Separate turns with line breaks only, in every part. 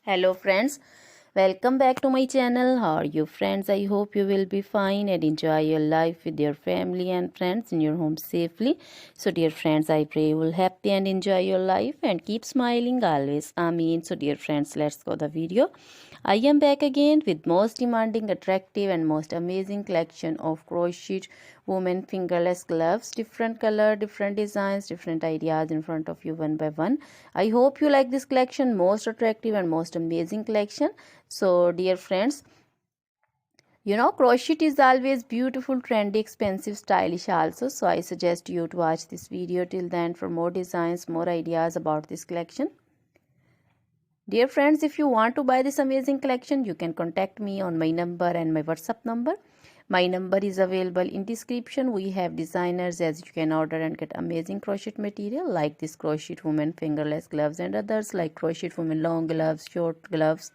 Hello friends, welcome back to my channel. How are you friends? I hope you will be fine and enjoy your life with your family and friends in your home safely. So dear friends, I pray you will happy and enjoy your life and keep smiling always. Amen. So dear friends, let's go the video. I am back again with most demanding, attractive and most amazing collection of crochet women fingerless gloves. Different color, different designs, different ideas in front of you one by one. I hope you like this collection, most attractive and most amazing collection. So dear friends, crochet is always beautiful, trendy, expensive, stylish also. So I suggest you to watch this video till then for more designs, more ideas about this collection. Dear friends, if you want to buy this amazing collection, you can contact me on my number and my WhatsApp number. My number is available in description. We have designers as you can order and get amazing crochet material like this crochet woman fingerless gloves and others like crochet woman long gloves, short gloves,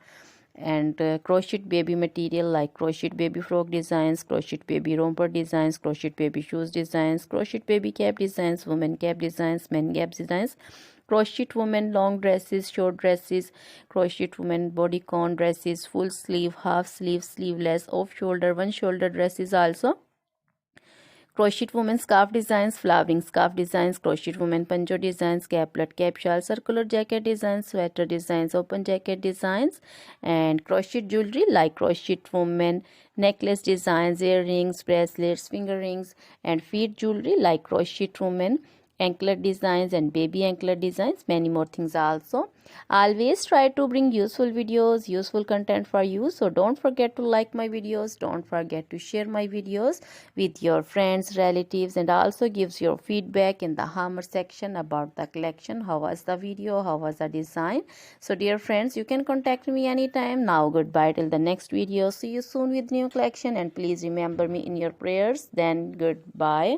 and crochet baby material like crochet baby frock designs, crochet baby romper designs, crochet baby shoes designs, crochet baby cap designs, women cap designs, men cap designs, crochet women long dresses, short dresses, crochet women bodycon dresses, full sleeve, half sleeve, sleeveless, off shoulder, one shoulder dresses also, crochet women scarf designs, flowering scarf designs, crochet women pancho designs, caplet, cap shawl, circular jacket designs, sweater designs, open jacket designs, and crochet jewelry like crochet women necklace designs, earrings, bracelets, finger rings, and feet jewelry like crochet women anklet designs and baby anklet designs, many more things also. Always try to bring useful videos, useful content for you. So don't forget to like my videos, don't forget to share my videos with your friends, relatives, and also gives your feedback in the hammer section about the collection. How was the video? How was the design? So dear friends, you can contact me anytime. Now goodbye till the next video. See you soon with new collection and please remember me in your prayers. Then goodbye.